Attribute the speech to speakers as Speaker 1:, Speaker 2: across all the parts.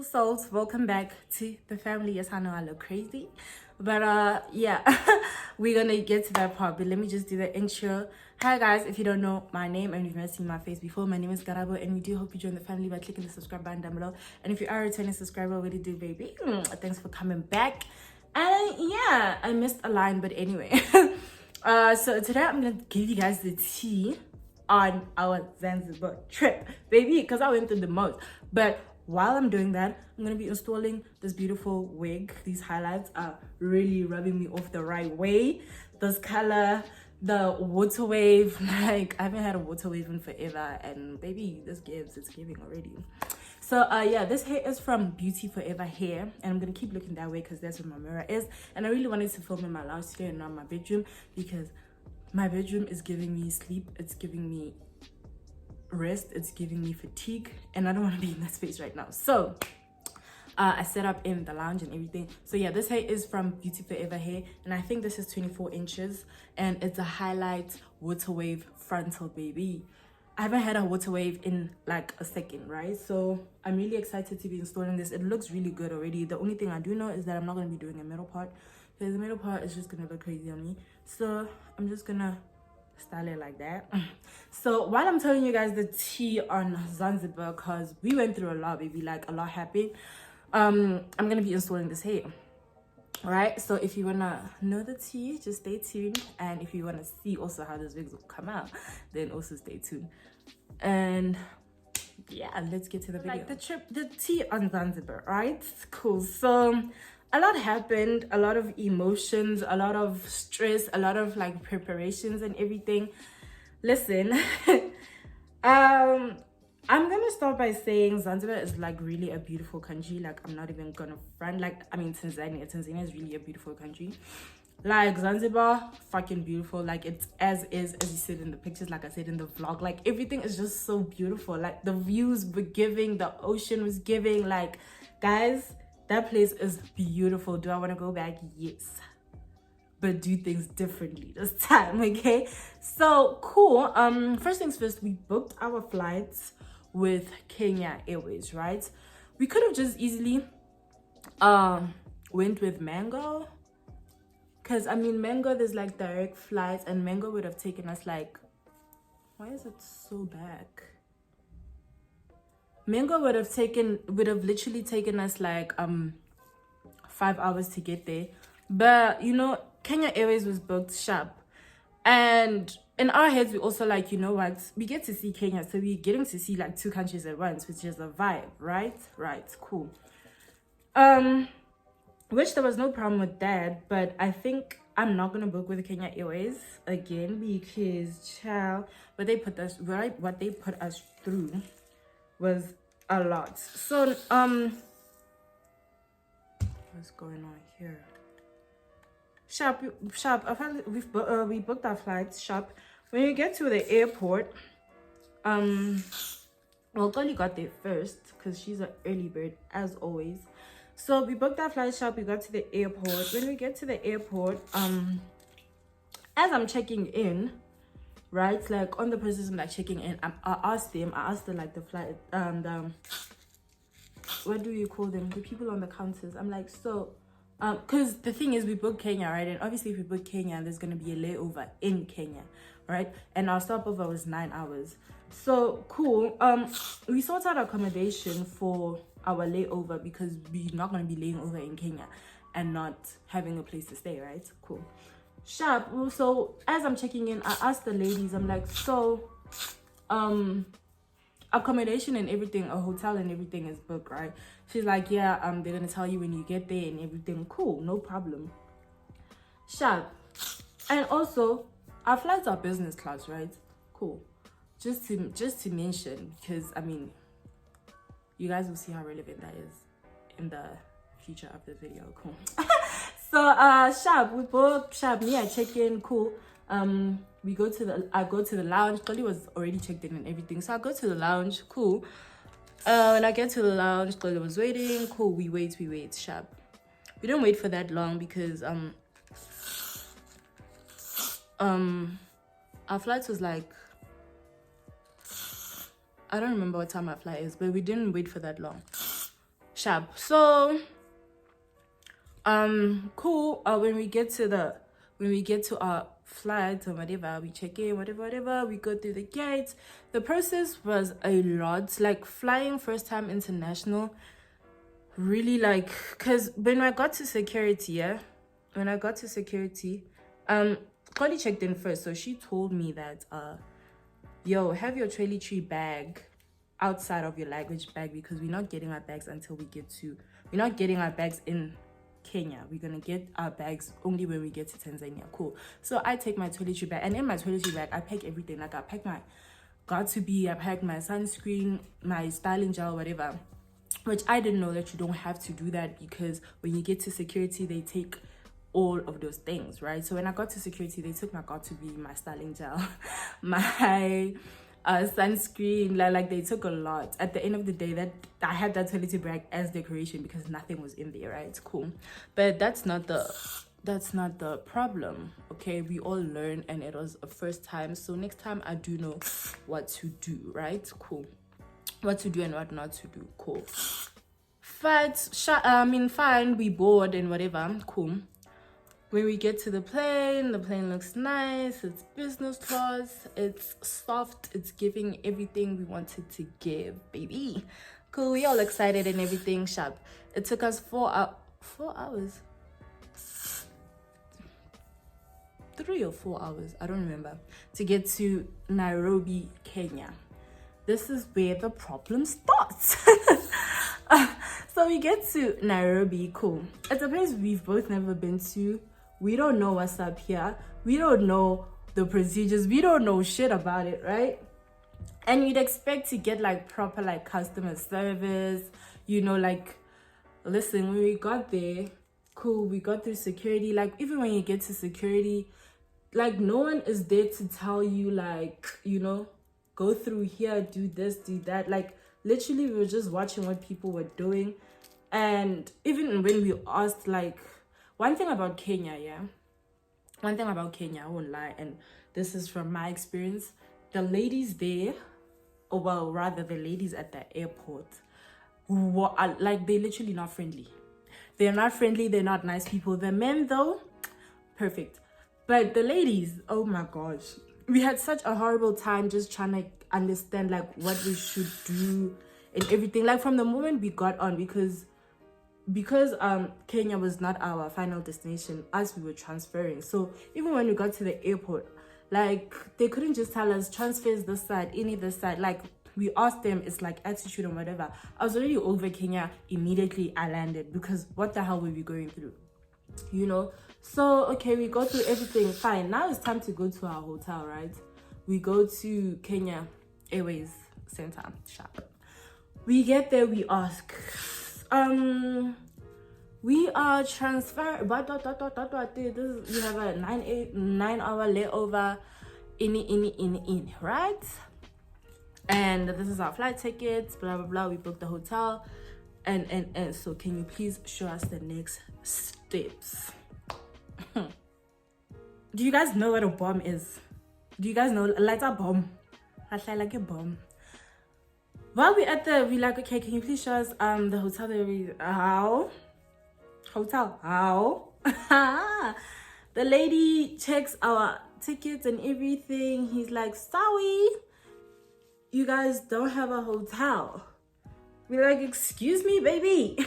Speaker 1: Souls, welcome back to the family. Yes, I know I look crazy, but yeah, we're gonna get to that part, but let me just do the intro. Hi guys, if you don't know my name and you've never seen my face before, my name is GRWM, and we do hope you join the family by clicking the subscribe button down below. And if you are a returning subscriber, what do you do, baby? Thanks for coming back. And yeah, I missed a line, but anyway. So today I'm gonna give you guys the tea on our Zanzibar trip, baby, because I went through the most. But while I'm doing that, I'm gonna be installing this beautiful wig. These highlights are really rubbing me off the right way. This color, the water wave, like I haven't had a water wave in forever, and baby, it's giving already. So yeah, this hair is from Beauty Forever Hair, and I'm gonna keep looking that way because that's where my mirror is. And I really wanted to film in my lounge today and not my bedroom, because my bedroom is giving me sleep, it's giving me rest, it's giving me fatigue, and I don't want to be in that space right now. So I set up in the lounge and everything. So yeah, this hair is from Beauty Forever Hair, and I think this is 24 inches, and it's a highlight water wave frontal, baby. I haven't had a water wave in like a second, right? So I'm really excited to be installing this. It looks really good already. The only thing I do know is that I'm not going to be doing a middle part, because the middle part is just going to look crazy on me. So I'm just gonna style it like that. So while I'm telling you guys the tea on Zanzibar, because we went through a lot, baby, like a lot happened, I'm gonna be installing this hair. All right, so if you wanna know the tea, just stay tuned, and if you wanna see also how this wigs will come out, then also stay tuned. And yeah, let's get to the video. Like the tea on Zanzibar, right? Cool. So a lot happened, a lot of emotions, a lot of stress, a lot of like preparations and everything. Listen, I'm gonna start by saying Zanzibar is like really a beautiful country. Like, I'm not even gonna front. Like, I mean, Tanzania is really a beautiful country. Like, Zanzibar, fucking beautiful. Like, it's as you said in the pictures, like I said in the vlog, like everything is just so beautiful. Like, the views were giving, the ocean was giving. Like, guys, that place is beautiful. Do I want to go back? Yes, but do things differently this time. Okay, so cool. First things first, we booked our flights with Kenya Airways, right? We could have just easily went with Mango, because I mean, Mango, there's like direct flights, and Mango would have taken us like, why is it so back? Mango would have literally taken us like 5 hours to get there. But you know, Kenya Airways was booked sharp, and in our heads we also like, you know what, we get to see Kenya, so we're getting to see like 2 countries at once, which is a vibe, right? Cool. Which there was no problem with that, but I think I'm not gonna book with Kenya Airways again, because child, what they put us through was a lot. So what's going on here? Sharp. We booked our flights sharp. When you get to the airport, well, Golly got there first because she's an early bird as always. So we booked our flight sharp. We got to the airport. When we get to the airport, as I'm checking in, right, like on the process of like checking in, I asked them like the flight, what do you call them, the people on the counters. I'm like, so because the thing is, we booked Kenya, right? And obviously if we book Kenya, there's going to be a layover in Kenya, right? And our stopover was 9 hours. So cool. We sorted out accommodation for our layover, because we're not going to be laying over in Kenya and not having a place to stay, right? Cool. Sharp. So as I'm checking in, I asked the ladies, I'm like, so accommodation and everything, a hotel and everything is booked, right? She's like, yeah, they're gonna tell you when you get there and everything. Cool, no problem. Sharp. And also, our flights are business class, right? Cool. Just to mention, because I mean, you guys will see how relevant that is in the future of the video. Cool. So sharp, we booked sharp. Me, I check in. Cool. I go to the lounge. Golly was already checked in and everything, so I go to the lounge. Cool. When I get to the lounge, Golly was waiting. Cool. We wait. Sharp. We didn't wait for that long because our flight was like, I don't remember what time our flight is, but we didn't wait for that long. sharp. So cool. When we get to our flight or whatever, we check in, whatever, we go through the gates. The process was a lot, like flying first time international, really, like, because when I got to security, Connie checked in first, so she told me that yo, have your toiletry bag outside of your luggage bag, because we're not getting our bags we're not getting our bags in Kenya. We're gonna get our bags only when we get to Tanzania. Cool. So I take my toiletry bag, and in my toiletry bag I pack everything. Like I pack my I pack my sunscreen, my styling gel, whatever, which I didn't know that you don't have to do that, because when you get to security they take all of those things, right? So when I got to security, they took my my styling gel, my sunscreen, like they took a lot. At the end of the day, that I had that toiletry bag as decoration because nothing was in there, right? It's cool, but that's not the problem. Okay, we all learn, and it was a first time, so next time I do know what to do, right? Cool. What to do and what not to do. Cool. Fine, we board and whatever. Cool. When we get to the plane looks nice. It's business class. It's soft. It's giving everything we wanted to give, baby. Cool. We all excited and everything. Sharp. It took us 4 hours. 3 or 4 hours. I don't remember. To get to Nairobi, Kenya. This is where the problem starts. So we get to Nairobi. Cool. It's a place we've both never been to. We don't know what's up here. We don't know the procedures. We don't know shit about it, right? And you'd expect to get like proper like customer service, you know, like, listen, when we got there, cool, we got through security. Like, even when you get to security, like, no one is there to tell you, like, you know, go through here, do this, do that. Like, literally, we were just watching what people were doing. And even when we asked, like, one thing about Kenya, I won't lie, and this is from my experience, the ladies there, or well, rather the ladies at the airport, are, like, they're literally not friendly. They're not friendly, they're not nice people. The men, though, perfect. But the ladies, oh my gosh. We had such a horrible time just trying to understand, like, what we should do and everything. Like, from the moment we got on, because Kenya was not our final destination, as we were transferring. So even when we got to the airport, like, they couldn't just tell us transfers this side, any this side. Like, we asked them, it's like attitude and whatever. I was already over Kenya immediately I landed, because what the hell were we going through, you know? So okay, we go through everything, fine. Now it's time to go to our hotel, right? We go to Kenya Airways Center. Sharp. We get there, we ask, we are transferred, but we have a 9-hour layover in, right? And this is our flight tickets, blah blah blah. We booked the hotel, and so can you please show us the next steps? Do you guys know what a bomb is? Do you guys know, like, a bomb? I like a bomb. While we're at we like, okay, can you please show us the hotel that we how? The lady checks our tickets and everything. He's like, sorry, you guys don't have a hotel. We're like, excuse me, baby.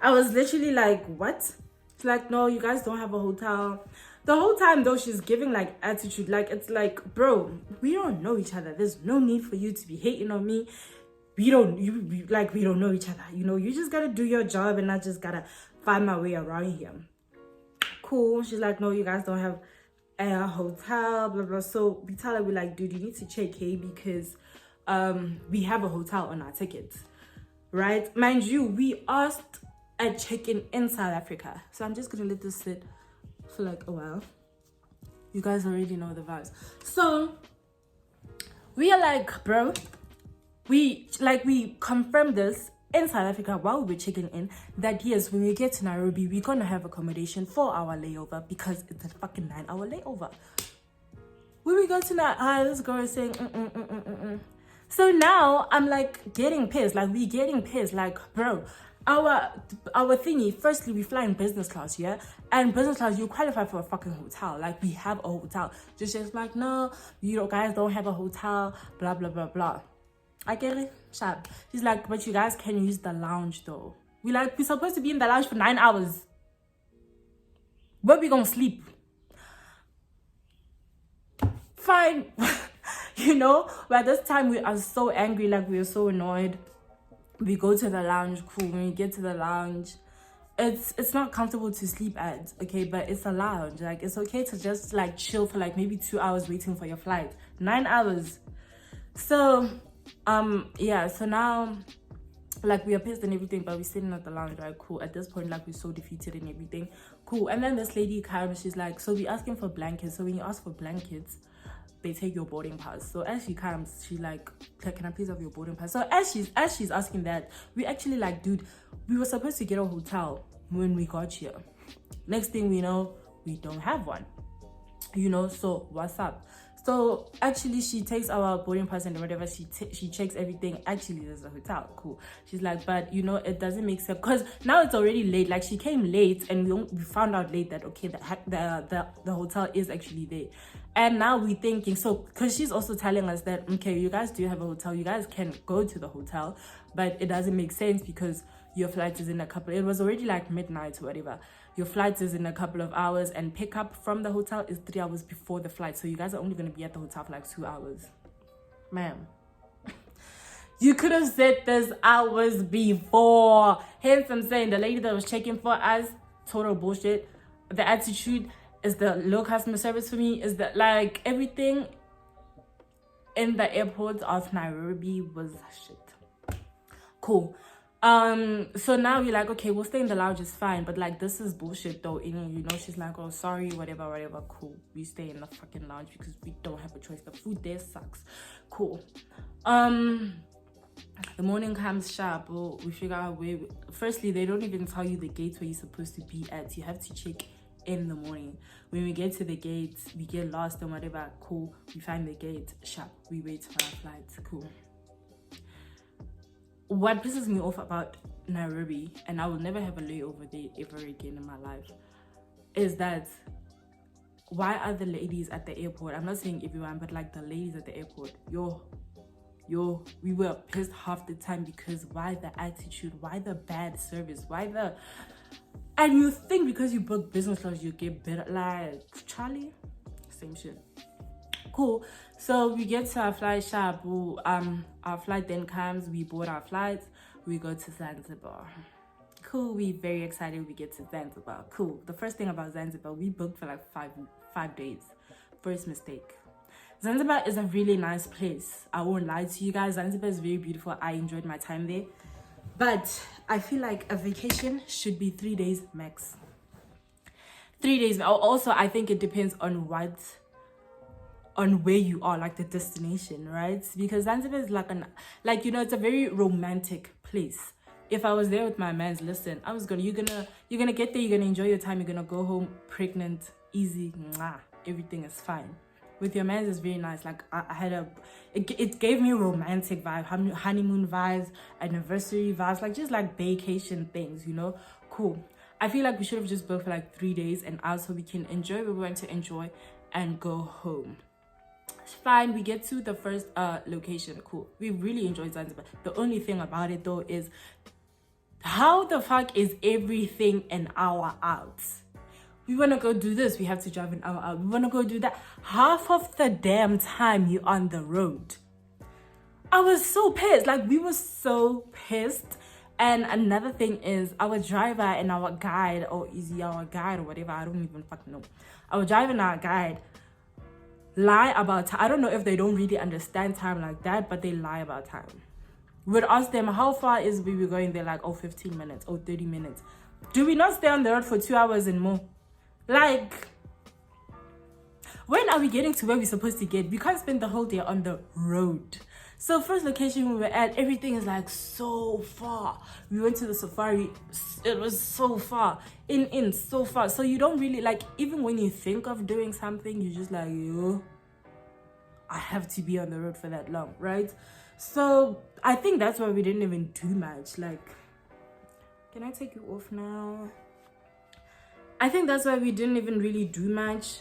Speaker 1: I was literally like, what? It's like, no, you guys don't have a hotel. The whole time, though, she's giving, like, attitude. Like, it's like, bro, we don't know each other. There's no need for you to be hating on me. We don't know each other. You know, you just gotta do your job, and I just gotta find my way around here. Cool. She's like, no, you guys don't have a hotel, blah, blah. So we tell her, we're like, dude, you need to check, hey, because we have a hotel on our tickets, right? Mind you, we asked at check-in in South Africa. So I'm just gonna let this sit for like a while. You guys already know the vibes. So we are like, bro, we confirmed this in South Africa while we were checking in, that yes, when we get to Nairobi, we're gonna have accommodation for our layover, because it's a fucking 9-hour layover. When we go to this girl is saying So now I'm like getting pissed. Like we getting pissed. Like, bro, our thingy, firstly we fly in business class, yeah, and business class you qualify for a fucking hotel. Like we have a hotel. Just like, no, you guys don't have a hotel, blah blah blah blah. I get it, sharp. She's like, but you guys can use the lounge though. We're supposed to be in the lounge for 9 hours. Where we gonna sleep? Fine. You know, but at this time we are so angry, like we are so annoyed. We go to the lounge, cool. When we get to the lounge, it's not comfortable to sleep at, okay, but it's a lounge. Like it's okay to just like chill for like maybe 2 hours waiting for your flight. 9 hours. So yeah, so now like we are pissed and everything, but we're sitting at the lounge, right? Cool. At this point, like we're so defeated and everything, cool. And then this lady comes, she's like, so we asking for blankets. So when you ask for blankets, they take your boarding pass. So as she comes, she like, can I please have your boarding pass? So as she's asking that, we actually like, dude, we were supposed to get a hotel when we got here. Next thing we know, we don't have one, you know. So what's up? So actually she takes our boarding pass and whatever, she checks everything. Actually there's a hotel, cool. She's like, but you know, it doesn't make sense because now it's already late. Like she came late and we found out late that okay, the hotel is actually there. And now we're thinking, so because she's also telling us that okay, you guys do have a hotel, you guys can go to the hotel, but it doesn't make sense because your flight is in a couple, it was already like midnight or whatever. Your flight is in a couple of hours and pickup from the hotel is 3 hours before the flight. So you guys are only going to be at the hotel for like 2 hours. Ma'am, you could have said this hours before. Hence I'm saying the lady that was checking for us, total bullshit. The attitude is the low customer service for me, is that like everything in the airport of Nairobi was shit. Cool. So now we're like, okay, we'll stay in the lounge, it's fine, but like this is bullshit though. You know, she's like, oh sorry, whatever, cool. We stay in the fucking lounge because we don't have a choice. The food there sucks. Cool. The morning comes sharp. We figure out where firstly they don't even tell you the gate where you're supposed to be at. You have to check in the morning. When we get to the gate, we get lost and whatever, cool. We find the gate, sharp. We wait for our flight, cool. What pisses me off about Nairobi, and I will never have a layover there ever again in my life, is that why are the ladies at the airport, I'm not saying everyone, but like the ladies at the airport, we were pissed half the time because why the attitude, why the bad service, and you think because you book business class you get better, like Charlie, same shit. Cool. So we get to our flight sharp. Our flight then comes, we board our flights, we go to Zanzibar. Cool, we very excited we get to Zanzibar. Cool. The first thing about Zanzibar, we booked for like five days. First mistake. Zanzibar is a really nice place. I won't lie to you guys. Zanzibar is very beautiful. I enjoyed my time there. But I feel like a vacation should be 3 days max. 3 days. Also, I think it depends on where you are, like the destination, right? Because Zanzibar is like you know, it's a very romantic place. If I was there with my mans, listen, I was you're gonna get there, you're gonna enjoy your time, you're gonna go home pregnant, easy, everything is fine. With your mans, it's very nice. Like I had it gave me romantic vibe, honeymoon vibes, anniversary vibes, like just like vacation things, you know. Cool. I feel like we should have just booked for like 3 days and out so we can enjoy what we want to enjoy and go home. Fine, we get to the first location. Cool, we really enjoyed Zanzibar. The only thing about it though is how the fuck is everything an hour out? We want to go do this, we have to drive an hour out. We want to go do that. Half of the damn time you're on the road. I was so pissed. Like we were so pissed. And another thing is our driver and our guide, or our guide or whatever, I don't even fucking know. Our driver and our guide lie about time. I don't know if they don't really understand time like that, but they lie about time. We'd ask them how far is we were going. They're like, oh, 15 minutes, oh, 30 minutes. Do we not stay on the road for 2 hours and more? Like, when are we getting to where we're supposed to get? We can't spend the whole day on the road. So first location we were at, everything is like so far. We went to the safari, it was so far, in so far. So you don't really, like, even when you think of doing something, you're just like, yo, I have to be on the road for that long, right? So I think that's why we didn't even do much. Like, can I take you off now? I think that's why we didn't even really do much,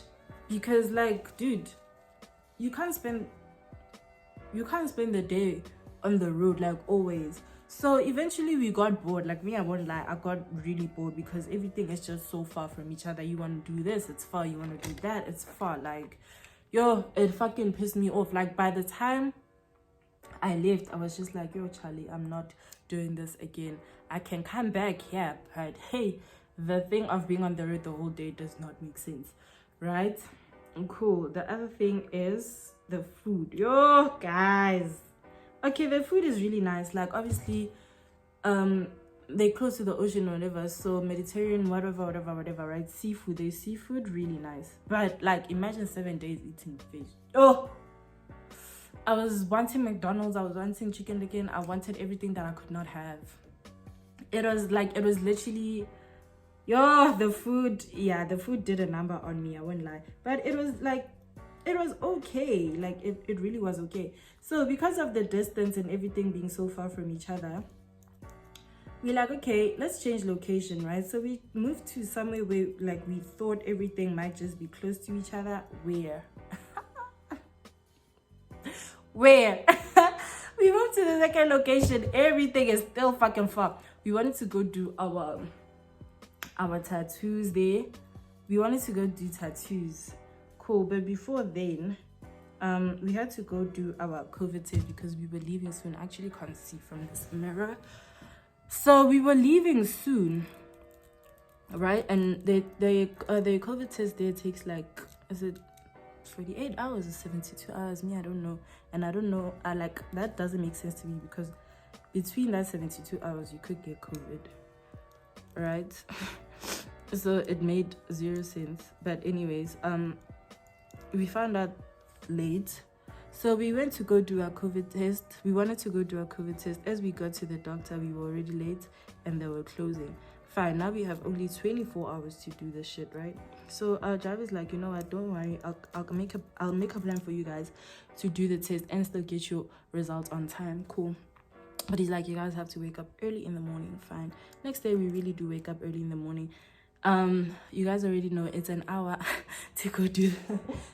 Speaker 1: because like, dude, you can't spend the day on the road like always. So eventually we got bored. Like me, I won't lie, I got really bored because everything is just so far from each other. You want to do this, it's far. You want to do that, it's far. Like, yo, it fucking pissed me off. Like by the time I left, I was just like, yo, Charlie, I'm not doing this again. I can come back here, but hey, the thing of being on the road the whole day does not make sense, right? Cool. The other thing is the food. Yo, guys. Okay, the food is really nice. Like, obviously, they're close to the ocean or whatever, so Mediterranean, whatever, right? Seafood, there's seafood, really nice. But like, imagine 7 days eating fish. Oh, I was wanting McDonald's, I was wanting chicken again, I wanted everything that I could not have. It was literally, yo, the food did a number on me, I won't lie. But it was like, it was okay. Like, it really was okay. So because of the distance and everything being so far from each other, we're like, okay, let's change location, right? So we moved to somewhere where like we thought everything might just be close to each other. Where? Where? We moved to the second location. Everything is still fucking far. We wanted to go do our tattoos there. We wanted to go do tattoos. Cool. But before then, we had to go do our COVID test because we were leaving soon. I actually can't see from this mirror. So we were leaving soon, right? And the COVID test there takes like, is it 48 hours or 72 hours? Me, I don't know. And I don't know, that doesn't make sense to me because between that 72 hours, you could get COVID, right? So it made zero sense. But anyways, we found out late. So we went to go do our COVID test. We wanted to go do our COVID test. As we got to the doctor, we were already late and they were closing. Fine, now we have only 24 hours to do this shit, right? So our driver's like, you know what, don't worry, I'll make a plan for you guys to do the test and still get your results on time. Cool. But he's like, you guys have to wake up early in the morning. Fine. Next day we really do wake up early in the morning. You guys already know it's an hour to go do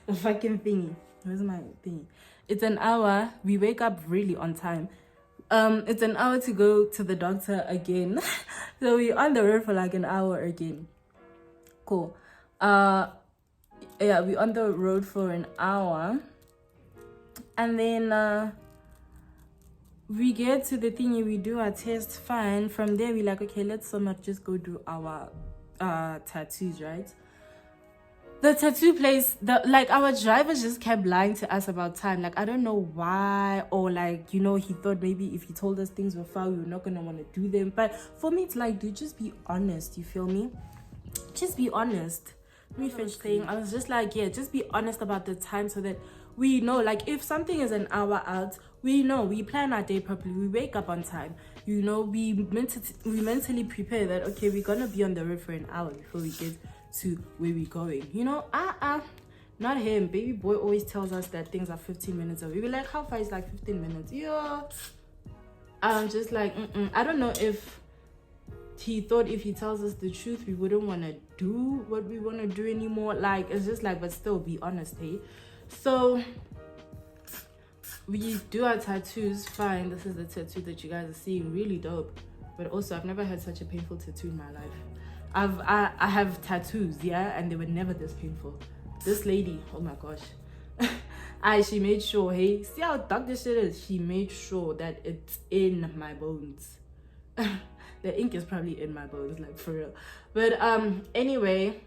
Speaker 1: the fucking thingy. Where's my thingy? It's an hour. We wake up really on time. It's an hour to go to the doctor again. So we're on the road for like an hour again. Cool. Yeah, we're on the road for an hour. And then we get to the thingy, we do our test, fine. From there, we're like, okay, let's just go do our tattoos, right? The tattoo place, our driver just kept lying to us about time. Like, I don't know why, or like, you know, he thought maybe if he told us things were far, we were not gonna want to do them. But for me, it's like, dude, just be honest, you feel me? Just be honest. Let me finish saying, I was just like, yeah, just be honest about the time so that we know, like, if something is an hour out, we know, we plan our day properly, we wake up on time, you know, we mentally prepare that, okay, we're gonna be on the road for an hour before we get to where we're going, you know. Not him. Baby boy always tells us that things are 15 minutes away. We're like, how far is like 15 minutes? Yeah. I'm just like, I don't know if he thought if he tells us the truth, we wouldn't want to do what we want to do anymore. Like, it's just like, but still be honest, hey? So we do our tattoos, fine. This is the tattoo that you guys are seeing, really dope. But also, I've never had such a painful tattoo in my life. I have tattoos, yeah, and they were never this painful. This lady, oh my gosh. She made sure, hey, see how dark this shit is? She made sure that it's in my bones. The ink is probably in my bones, like, for real. But anyway,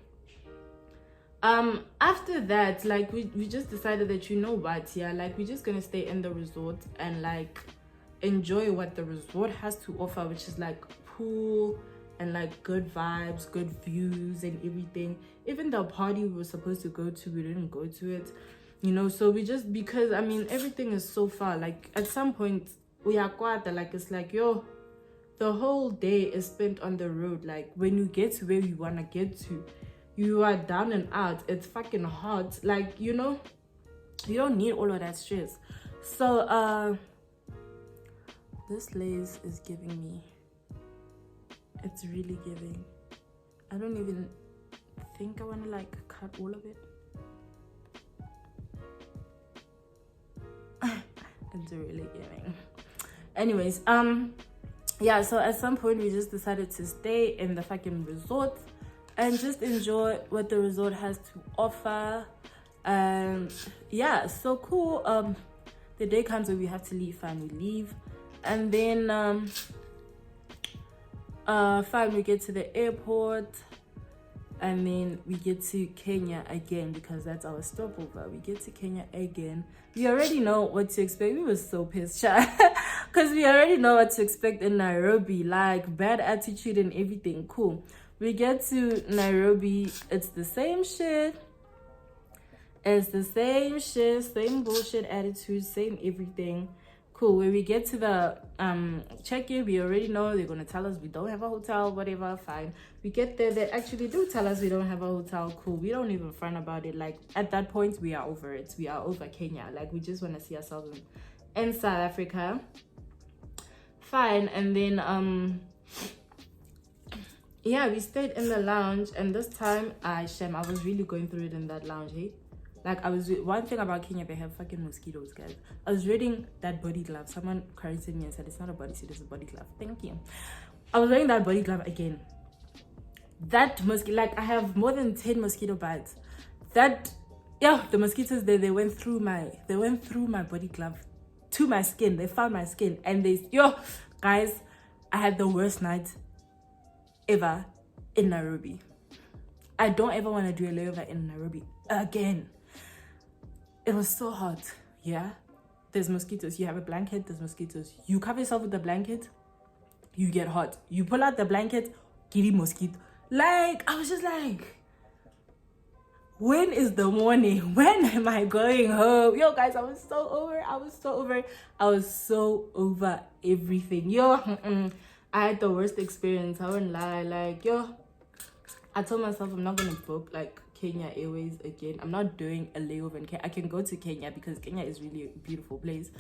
Speaker 1: after that, like, we just decided that, you know what, yeah, like, we're just gonna stay in the resort and like enjoy what the resort has to offer, which is like pool and like good vibes, good views and everything. Even the party we were supposed to go to, we didn't go to it, you know. So we just, because I mean everything is so far, like at some point we are quite like, it's like, yo, the whole day is spent on the road. Like when you get to where you want to get to, you are down and out, it's fucking hot, like, you know, you don't need all of that stress. So This lace is giving me, it's really giving. I don't even think I want to like cut all of it. It's really giving. Anyways, yeah, so at some point we just decided to stay in the fucking resort and just enjoy what the resort has to offer. And yeah, so cool. The day comes where we have to leave, fine, we leave. And then fine, we get to the airport, and then we get to Kenya again because that's our stopover. We get to Kenya again. We already know what to expect. We were so pissed, because we already know what to expect in Nairobi, like bad attitude and everything. Cool. We get to Nairobi, it's the same shit. It's the same shit, same bullshit attitude, same everything. Cool. When we get to the check-in, we already know they're gonna tell us we don't have a hotel, whatever. Fine. We get there, they actually do tell us we don't have a hotel. Cool. We don't even frown about it. Like at that point, we are over it. We are over Kenya. Like we just want to see ourselves in South Africa. Fine. And then yeah, we stayed in the lounge, and this time I was really going through it in that lounge, hey. Like one thing about Kenya, they have fucking mosquitoes, guys. I was reading that body glove. Someone corrected me and said it's not a bodysuit, it's a body glove. Thank you. I was wearing that body glove again. That mosquito, like I have more than 10 mosquito bites. That, yeah, the mosquitoes they went through my body glove to my skin. They found my skin, and guys, I had the worst night ever in Nairobi. I don't ever want to do a layover in Nairobi again. It was so hot. Yeah, there's mosquitoes. You have a blanket, there's mosquitoes. You cover yourself with the blanket, you get hot. You pull out the blanket, give you mosquito. Like I was just like, when is the morning? When am I going home? Yo guys, I was so over everything. I had the worst experience. I wouldn't lie. Like I told myself I'm not gonna book like Kenya Airways again. I'm not doing a layover in Kenya. I can go to Kenya because Kenya is really a beautiful place,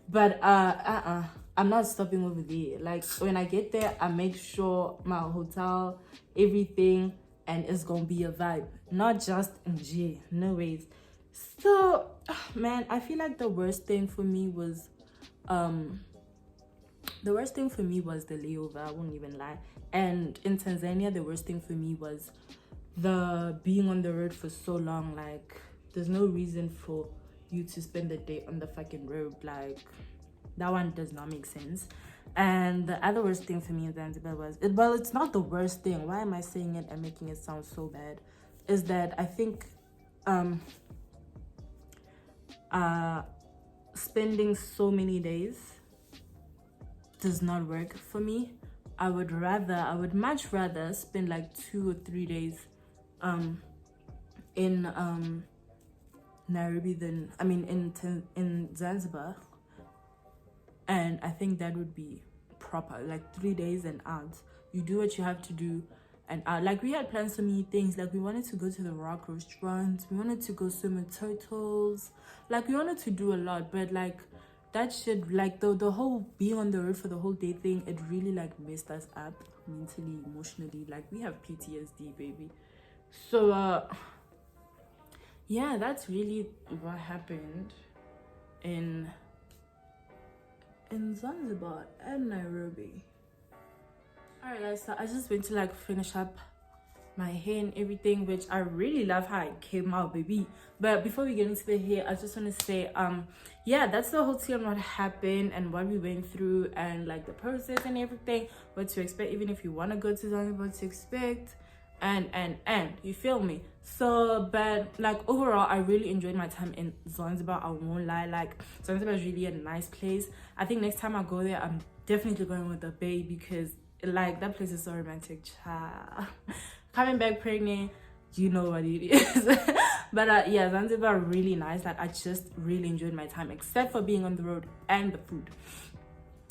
Speaker 1: but I'm not stopping over there. Like when I get there, I make sure my hotel, everything, and it's gonna be a vibe, not just NG. No ways. So man, I feel like the worst thing for me was the layover. I won't even lie. And in Tanzania, the worst thing for me was the being on the road for so long. Like there's no reason for you to spend the day on the fucking road. Like that one does not make sense. And the other worst thing for me in Zanzibar was, well, it's not the worst thing. Why am I saying it and making it sound so bad? Is that I think spending so many days does not work for me. I would much rather spend like 2 or 3 days in Nairobi than, in Zanzibar. And I think that would be proper, like 3 days and out. You do what you have to do and out. Like we had plans so many things. Like we wanted to go to the rock restaurant. We wanted to go swim with turtles. Like we wanted to do a lot, but like that shit, like the whole being on the road for the whole day thing, it really like messed us up mentally, emotionally. Like we have PTSD, baby. So yeah, that's really what happened in Zanzibar and Nairobi. Alright guys, so I just went to like finish up my hair and everything, which I really love how it came out, baby. But before we get into the hair, I just want to say yeah, that's the whole tea on what happened and what we went through and like the process and everything, what to expect, even if you want to go to Zanzibar, what to expect, and you feel me. So but like overall, I really enjoyed my time in Zanzibar. I won't lie, like Zanzibar is really a nice place. I think next time I go there, I'm definitely going with the bae, because like that place is so romantic. Coming back pregnant, you know what it is. But yeah, Zanzibar really nice. Like I just really enjoyed my time, except for being on the road and the food.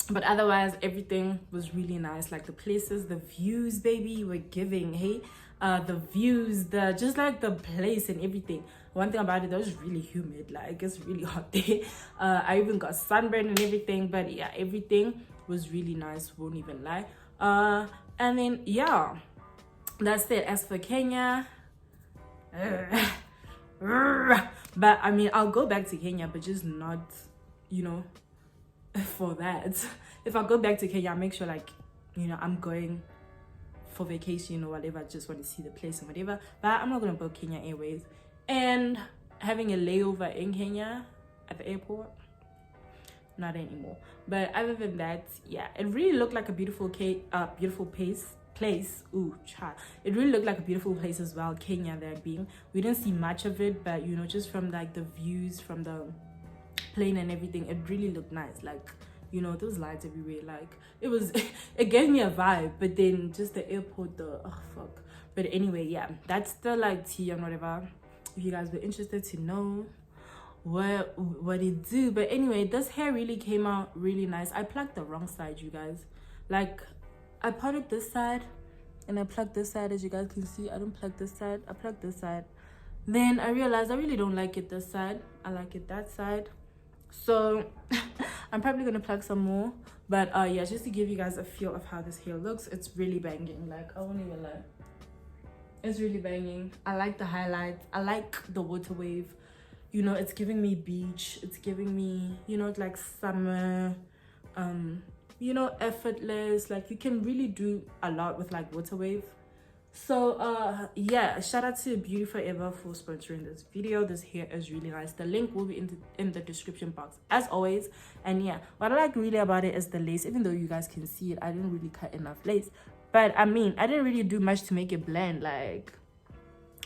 Speaker 1: But otherwise, everything was really nice. Like the places, the views, baby, were giving. Hey, the views, just like the place and everything. One thing about it, that was really humid. Like it's really hot there. I even got sunburned and everything. But yeah, everything was really nice, won't even lie. And then yeah, that's it. As for Kenya, but I mean, I'll go back to Kenya, but just not, you know, for that. If I go back to Kenya, I'll make sure, like, you know, I'm going for vacation or whatever. I just want to see the place and whatever. But I'm not gonna book Kenya Airways and having a layover in Kenya at the airport, not anymore. But other than that, yeah, it really looked like a beautiful place. Ooh, child. It really looked like a beautiful place as well, Kenya there being. We didn't see much of it, but you know, just from like the views from the plane and everything, it really looked nice. Like, you know, there was lights everywhere. Like, it was it gave me a vibe. But then just the airport, oh fuck. But anyway, yeah, that's the like tea and whatever. If you guys were interested to know what it do. But anyway, this hair really came out really nice. I plucked the wrong side, you guys. Like, I parted this side and I plucked this side. As you guys can see, I don't pluck this side, I plucked this side. Then I realized I really don't like it this side, I like it that side. So I'm probably gonna pluck some more. But yeah, just to give you guys a feel of how this hair looks, it's really banging. Like, I won't even lie, it's really banging. I like the highlights, I like the water wave. You know, it's giving me beach, it's giving me, you know, like summer, you know, effortless. Like, you can really do a lot with like water wave. So yeah, shout out to Beauty Forever for sponsoring this video. This hair is really nice. The link will be in the description box as always. And yeah, what I like really about it is the lace. Even though you guys can see it, I didn't really cut enough lace, but I mean, I didn't really do much to make it blend. Like,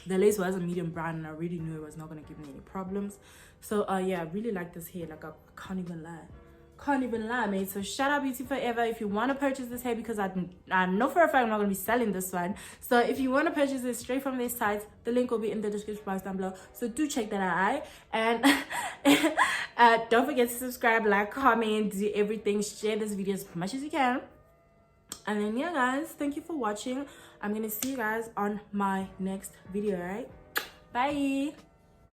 Speaker 1: the lace was a medium brown and I really knew it was not going to give me any problems. So yeah, I really like this hair. Like, I can't even lie, mate. So shout out Beauty Forever if you want to purchase this hair, because I know for a fact I'm not going to be selling this one. So if you want to purchase it straight from their site, the link will be in the description box down below. So do check that out. And don't forget to subscribe, like, comment, do everything, share this video as much as you can. And then yeah, guys, thank you for watching. I'm gonna see you guys on my next video. All right, bye.